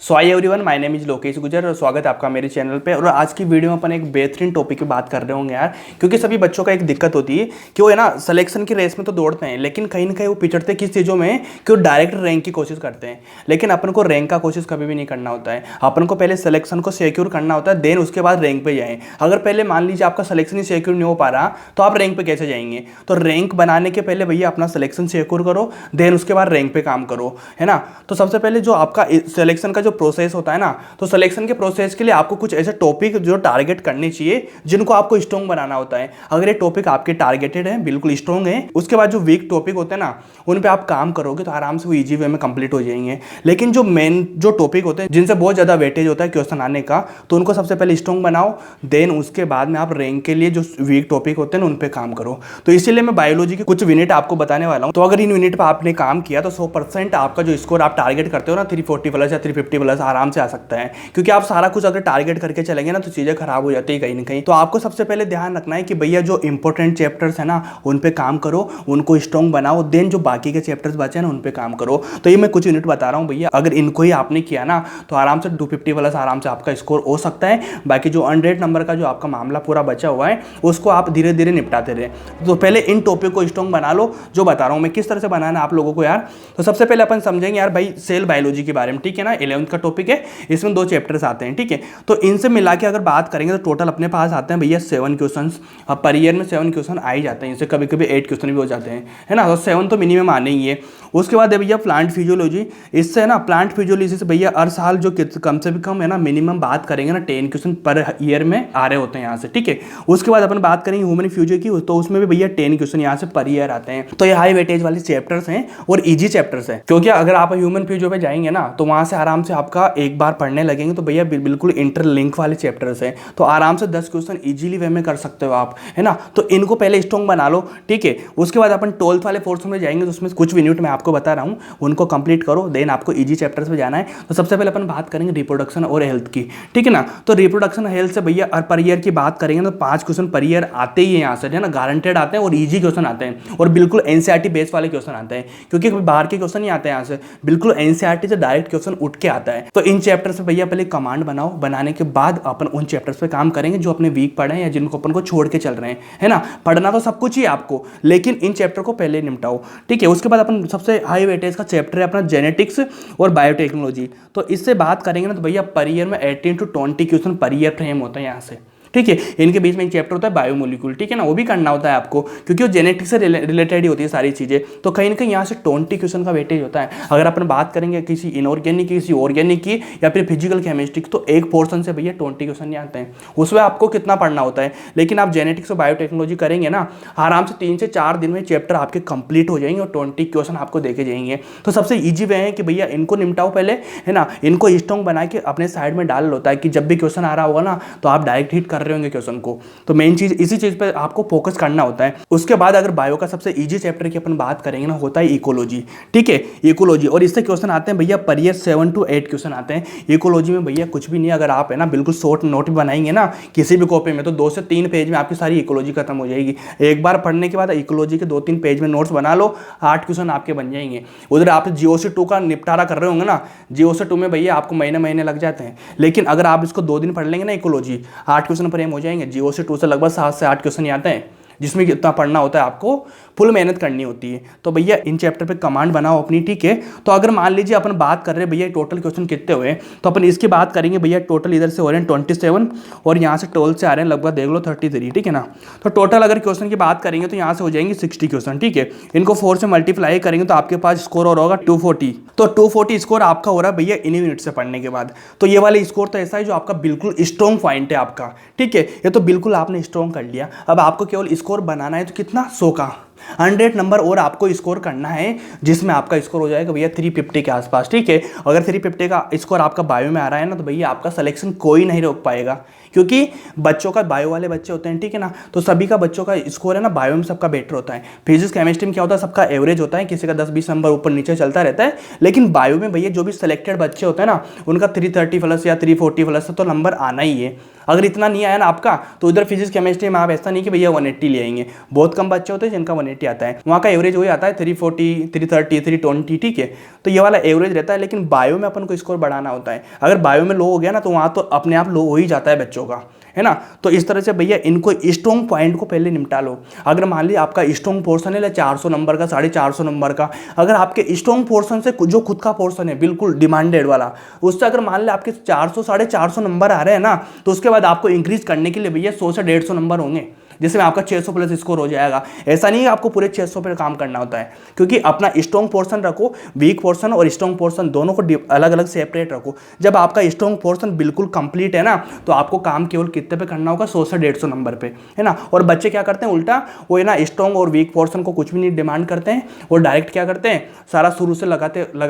So I everyone, my name is Lokesh गुजर और स्वागत है आपका मेरे चैनल पे। और आज की वीडियो में अपन एक बेहतरीन टॉपिक पे बात कर रहे होंगे यार, क्योंकि सभी बच्चों का एक दिक्कत होती है कि वो है ना सिलेक्शन की रेस में तो दौड़ते हैं, लेकिन कहीं ना कहीं वो पिछड़ते किस चीज़ों में कि वो डायरेक्ट रैंक की कोशिश करते हैं। लेकिन अपन को रैंक का कोशिश कभी भी नहीं करना होता है, अपन को पहले सिलेक्शन को सिक्योर करना होता है, देन उसके बाद रैंक पे जाएं। अगर पहले मान लीजिए आपका सिलेक्शन ही सिक्योर नहीं हो पा रहा तो आप रैंक पे कैसे जाएंगे। तो रैंक बनाने के पहले भैया अपना सिलेक्शन सिक्योर करो, देन उसके बाद रैंक पे काम करो, है ना। तो सबसे पहले जो आपका सिलेक्शन का जो प्रोसेस होता है ना, तो सिलेक्शन के प्रोसेस के लिए आपको कुछ ऐसे टॉपिक जो टारगेट करने चाहिए जिनको आपको स्ट्रॉन्ग बनाना होता है। अगर ये टॉपिक आपके टारगेटेड हैं, बिल्कुल स्ट्रॉन्ग है, उसके बाद जो वीक टॉपिक होते हैं ना उन पे आप काम करोगे तो आराम से वो इजी वे में कंप्लीट हो जाएंगे। लेकिन जो मेन जो टॉपिक होते हैं जिनसे बहुत ज़्यादा वेटेज होता है क्वेश्चन आने का, तो उनको सबसे पहले स्ट्रॉन्ग बनाओ, देन उसके बाद में आप रैंक के लिए जो वीक टॉपिक होते हैं ना उन पे काम करो। तो इसीलिए मैं बायोलॉजी के कुछ यूनिट आपको बताने वाला हूँ। तो अगर इन यूनिट पर आपने काम किया तो 100% आपका जो स्कोर आप टारगेट करते हो ना 340 प्लस या 350 प्लस आराम से आ सकता है। क्योंकि आप सारा कुछ अगर टारगेट करके चलेंगे ना तो चीज़ें खराब हो जाती है कहीं ना कहीं। तो आपको सबसे पहले ध्यान रखना है कि भैया जो इंपॉर्टेंट चैप्टर्स है ना उन पे काम करो, उनको स्ट्रॉन्ग बनाओ, देन जो बाकी के चैप्टर्स बचे हैं ना उन पे काम करो। तो ये मैं कुछ यूनिट बता रहा हूँ भैया, अगर इनको ही आपने किया ना तो आराम से 250 प्लस आराम से आपका स्कोर हो सकता है। बाकी जो 100 नंबर का जो आपका मामला पूरा बचा हुआ है उसको आप धीरे धीरे निपटाते रहे। तो पहले इन टॉपिक को स्ट्रॉन्ग बना लो, जो बता रहा हूँ मैं किस तरह से बनाना है आप लोगों को यार। तो सबसे पहले अपन समझेंगे यार भाई सेल बायोलॉजी के बारे में, ठीक है ना। 11th का टॉपिक है, इसमें 2 चैप्टर्स आते हैं, ठीक है। तो इनसे मिला के अगर बात करेंगे तो टोटल अपने पास आते हैं भैया 7 क्वेश्चन। पर ईयर में 7 क्वेश्चन आ ही जाते हैं, इनसे कभी कभी 8 क्वेश्चन भी हो जाते हैं, है ना। तो 7 तो मिनिमम आने ही है। उसके बाद है भैया प्लांट फिजियोलॉजी। इससे है ना प्लांट फिजियोलॉजी से भैया हर साल जो कम से भी कम है ना मिनिमम बात करेंगे ना 10 क्वेश्चन पर ईयर में आ रहे होते हैं यहाँ से, ठीक है। उसके बाद अपन बात करेंगे ह्यूमन फ्यूचर की, तो उसमें भी भैया 10 क्वेश्चन यहाँ से पर ईयर आते हैं। तो ये हाई वेटेज वाले चैप्टर्स हैं और इजी चैप्टर्स हैं, क्योंकि अगर आप ह्यूमन फ्यूचर पे जाएंगे ना तो वहाँ से आराम से आपका एक बार पढ़ने लगेंगे तो भैया बिल्कुल इंटरलिंक वाले चैप्टर्स हैं। तो आराम से 10 क्वेश्चन इजीली वे में कर सकते हो आप, है ना। तो इनको पहले स्ट्रॉन्ग बना लो, ठीक है। उसके बाद अपन 12th वाले पोर्शन में जाएंगे तो उसमें कुछ यूनिट मैं आपको बता रहा हूँ, उनको कंप्लीट करो, देन आपको इजी चैप्टर्स पे जाना है। तो सबसे पहले अपन बात करेंगे रिप्रोडक्शन और हेल्थ की, ठीक है ना। तो रिप्रोडक्शन हेल्थ से भैया पर ईयर की बात करेंगे तो 5 क्वेश्चन पर ईयर आते ही है यहाँ से, है ना, गारंटेड आते हैं और ईजी क्वेश्चन आते हैं और बिल्कुल एनसीईआरटी बेस वाले क्वेश्चन आते हैं, क्योंकि बाहर के क्वेश्चन नहीं आते हैं यहाँ से, बिल्कुल एनसीईआरटी से डायरेक्ट क्वेश्चन उठ के आता है। तो इन चैप्टर से भैया पहले कमांड बनाओ, बनाने के बाद अपन उन चैप्टर्स पे काम करेंगे जो अपने वीक पढ़े हैं या जिनको अपन को छोड़ के चल रहे हैं, है ना। पढ़ना तो सब कुछ ही आपको, लेकिन इन चैप्टर को पहले निपटाओ, ठीक है। उसके बाद अपन सबसे हाई वेटेज का चैप्टर है अपना जेनेटिक्स और बायोटेक्नोलॉजी। तो इससे बात करेंगे ना तो भैया पर ईयर में 18 to 20 question per year frame होता है यहाँ से, ठीक है। इनके बीच में एक चैप्टर होता है बायोमोलिक्यूल, ठीक है ना, वो भी करना होता है आपको, क्योंकि वो जेनेटिक्स से रिलेटेड ही होती है सारी चीज़ें। तो कहीं ना कहीं यहाँ से 20 क्वेश्चन का वेटेज होता है। अगर अपन बात करेंगे किसी इनऑर्गेनिक की, किसी ऑर्गेनिक की या फिर फिजिकल केमिस्ट्री की, तो एक पोर्सन से भैया 20 क्वेश्चन नहीं आते हैं, उसमें आपको कितना पढ़ना होता है। लेकिन आप जेनेटिक्स और बायोटेक्नोलॉजी करेंगे ना आराम से 3 से 4 दिन में चैप्टर आपके कंप्लीट हो जाएंगे और 20 क्वेश्चन आपको देखे जाएंगे। तो सबसे ईजी वे है कि भैया इनको निपटाओ पहले, है ना, इनको स्ट्रॉन्ग बना के अपने साइड में डाल होता है कि जब भी क्वेश्चन आ रहा होगा ना तो आप डायरेक्ट हिट कर रहे होंगे क्वेश्चन को। तो मेन चीज इसी चीज पे आपको फोकस करना होता है। उसके बाद अगर बायो का सबसे इजी चैप्टर की अपन बात करेंगे ना होता है इकोलॉजी, ठीक है, इकोलॉजी। और इससे क्वेश्चन आते हैं भैया पर ईयर 7 to 8 क्वेश्चन आते हैं। इकोलॉजी में भैया कुछ भी नहीं, अगर आप है ना बिल्कुल शॉर्ट नोट बनाएंगे ना किसी भी कॉपी में तो 2 से 3 पेज में आपकी सारी इकोलॉजी खत्म हो जाएगी। एक बार पढ़ने के बाद इकोलॉजी के 2-3 पेज में नोट्स बना लो, 8 क्वेश्चन आपके बन जाएंगे। उधर आप GOC2 का निपटारा कर रहे होंगे ना, GOC2 में भैया आपको महीने महीने लग जाते हैं, लेकिन अगर आप इसको 2 दिन पढ़ लेंगे ना इकोलॉजी, 8 क्वेश्चन फ्रेम हो जाएंगे। GOC2 से लगभग 7 से 8 क्वेश्चन आते हैं, जिसमें कितना पढ़ना होता है, आपको फुल मेहनत करनी होती है। तो भैया इन चैप्टर पे कमांड बनाओ अपनी, ठीक है। तो अगर मान लीजिए अपन बात कर रहे हैं भैया टोटल क्वेश्चन कितने हुए, तो अपन इसकी बात करेंगे भैया टोटल इधर से हो रहे हैं 27 और यहाँ से 12 से आ रहे हैं लगभग देख लो 33, ठीक है ना। तो टोटल अगर क्वेश्चन की बात करेंगे तो यहाँ से हो जाएंगे 60 क्वेश्चन, ठीक है। इनको 4 से मल्टीप्लाई करेंगे तो आपके पास स्कोर और होगा 240। तो 240 स्कोर आपका हो रहा है भैया इन यूनिट से पढ़ने के बाद। तो ये वाले स्कोर तो ऐसा है जो आपका बिल्कुल स्ट्रॉन्ग पॉइंट है आपका, ठीक है। ये तो बिल्कुल आपने स्ट्रॉन्ग कर लिया। अब आपको केवल स्कोर बनाना है, तो कितना 100 का 100 नंबर और आपको स्कोर करना है, जिसमें आपका स्कोर हो जाएगा भैया 350 के आसपास, ठीक है। अगर 350 का स्कोर आपका बायो में आ रहा है ना तो भैया आपका सिलेक्शन कोई नहीं रोक पाएगा, क्योंकि बच्चों का बायो वाले बच्चे होते हैं, ठीक है ना। तो सभी का बच्चों का स्कोर है ना बायो में सबका बेटर होता है। फिजिक्स केमिस्ट्री में क्या होता है, सबका एवरेज होता है, किसी का 10-20 नंबर ऊपर नीचे चलता रहता है। लेकिन बायो में भैया जो भी सिलेक्टेड बच्चे होते हैं ना उनका 330 प्लस या 340 प्लस तो नंबर आना ही है। अगर इतना नहीं आया ना आपका तो इधर फिजिक्स केमिस्ट्री में आप ऐसा नहीं कि भैया 180 ले आएंगे, बहुत कम बच्चे होते हैं जिनका 180 आता है, वहाँ का एवरेज वही आता है 340, 330, 320, ठीक है। तो ये वाला एवरेज रहता है। लेकिन बायो में अपन को स्कोर बढ़ाना होता है, अगर बायो में लो हो गया ना तो वहाँ तो अपने आप लो हो ही जाता है बच्चों का, है ना। तो इस तरह से भैया इनको स्ट्रॉन्ग पॉइंट को पहले निपटा लो। अगर मान लीजिए आपका स्ट्रॉन्ग पोर्शन है 400 नंबर का, 450 नंबर का, अगर आपके स्ट्रॉन्ग पोर्शन से जो खुद का पोर्शन है बिल्कुल डिमांडेड वाला, उससे अगर मान लीजिए आपके 400, 450 नंबर आ रहे हैं ना, तो उसके बाद आपको इंक्रीज करने के लिए भैया 100 से 150 नंबर होंगे, जिसमें आपका 600 प्लस स्कोर हो जाएगा। ऐसा नहीं है आपको पूरे 600 पर काम करना होता है, क्योंकि अपना स्ट्रॉन्ग पोर्शन रखो, वीक पोर्शन और स्ट्रॉन्ग पोर्शन दोनों को अलग अलग सेपरेट रखो। जब आपका स्ट्रॉन्ग पोर्शन बिल्कुल कंप्लीट है ना, तो आपको काम केवल कितने पे करना होगा, 100 से 150 नंबर पे, है ना। और बच्चे क्या करते हैं उल्टा, वो है ना स्ट्रॉन्ग और वीक पोर्शन को कुछ भी नहीं डिमांड करते हैं, वो डायरेक्ट क्या करते हैं, सारा शुरू से लगा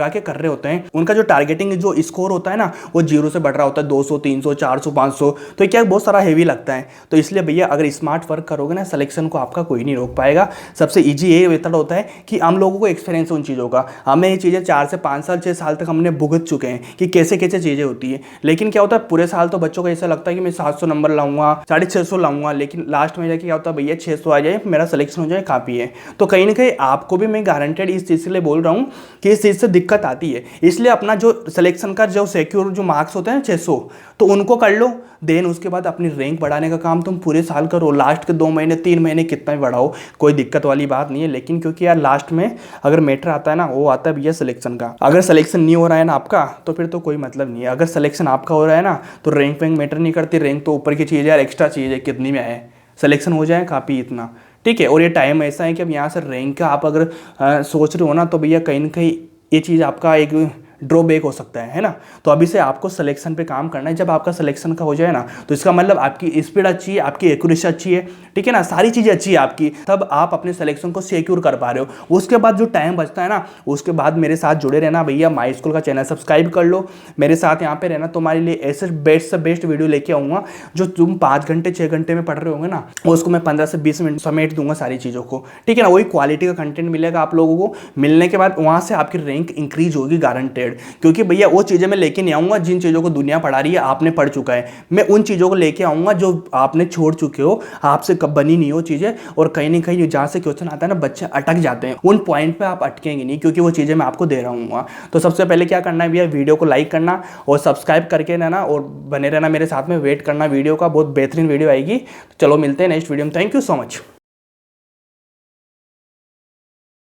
के कर रहे होते हैं। उनका जो टारगेटिंग जो स्कोर होता है ना, वो 0 से बढ़ रहा होता है, 200, 300, 400, 500, तो क्या बहुत सारा हेवी लगता है। तो इसलिए भैया अगर स्मार्ट वर्क करोगे ना, सिलेक्शन को आपका कोई नहीं रोक पाएगा। सबसे इजी ये मेथड होता है कि हम लोगों को एक्सपीरियंस उन चीज़ों का, हमें ये चीज़ें 4 से 5 साल 6 साल तक हमने भुगत चुके हैं कि कैसे कैसे चीज़ें होती है। लेकिन क्या होता है, पूरे साल तो बच्चों को ऐसा लगता है कि मैं 700 नंबर लाऊंगा, 650 लाऊंगा, लेकिन लास्ट में जाके क्या होता है, भैया 600 आ जाए, मेरा सिलेक्शन हो जाए, काफ़ी है। तो कहीं ना कहीं आपको भी मैं गारंटेड इस चीज़ के लिए बोल रहा हूँ कि इस चीज़ से दिक्कत आती है। इसलिए अपना जो सिलेक्शन का जो सिक्योर जो मार्क्स होते हैं 600, तो उनको कर लो। देन उसके बाद अपनी रैंक बढ़ाने का काम तुम पूरे साल करो, लास्ट के 2 महीने 3 महीने कितना भी बढ़ाओ, कोई दिक्कत वाली बात नहीं है। लेकिन क्योंकि यार लास्ट में अगर मैटर आता है ना, वो आता है भैया सिलेक्शन का। अगर सिलेक्शन नहीं हो रहा है ना आपका, तो फिर तो कोई मतलब नहीं है। अगर सिलेक्शन आपका हो रहा है ना, तो रैंक वैंक मैटर नहीं करती, रैंक तो ऊपर की चीज़ है यार, एक्स्ट्रा चीज़ है, कितनी में आए, सिलेक्शन हो जाए काफ़ी इतना, ठीक है। और ये टाइम ऐसा है कि अब यहाँ से रैंक का आप अगर सोच रहे हो ना, तो भैया कहीं ना कहीं ये चीज़ आपका एक ड्रॉबैक हो सकता है ना। तो अभी से आपको सिलेक्शन पे काम करना है। जब आपका सिलेक्शन का हो जाए ना, तो इसका मतलब आपकी स्पीड अच्छी है, आपकी एक्यूरेसी अच्छी है, ठीक है ना, सारी चीज़ें अच्छी है आपकी, तब आप अपने सिलेक्शन को सिक्योर कर पा रहे हो। उसके बाद जो टाइम बचता है ना, उसके बाद मेरे साथ जुड़े रहना भैया। माई स्कूल का चैनल सब्सक्राइब कर लो, मेरे साथ यहाँ पे रहना। तुम्हारे लिए ऐसे बेस्ट से बेस्ट वीडियो लेके आऊँगा, जो तुम 5 घंटे 6 घंटे में पढ़ रहे होंगे ना, उसको मैं 15 से 20 मिनट समेट दूंगा सारी चीज़ों को, ठीक है ना। वही क्वालिटी का कंटेंट मिलेगा आप लोगों को। मिलने के बाद वहाँ से आपकी रैंक इंक्रीज होगी गारंटेड, क्योंकि भैया वो चीज़ें मैं लेके नहीं आऊँगा जिन चीज़ों को दुनिया पढ़ा रही है, आपने पढ़ चुका है। मैं उन चीज़ों को लेके आऊँगा जो आपने छोड़ चुके हो, आपसे कब बनी नहीं हो चीज़ें। और कहीं ना कहीं जहाँ से क्वेश्चन आता है ना, बच्चे अटक जाते हैं, उन पॉइंट पे आप अटकेंगे नहीं, क्योंकि वो चीज़ें मैं आपको दे रहा हूँ। तो सबसे पहले क्या करना है भैया, वीडियो को लाइक करना और सब्सक्राइब करके रहना और बने रहना मेरे साथ में, वेट करना वीडियो का, बहुत बेहतरीन वीडियो आएगी। तो चलो मिलते हैं नेक्स्ट वीडियो में। Thank you so much.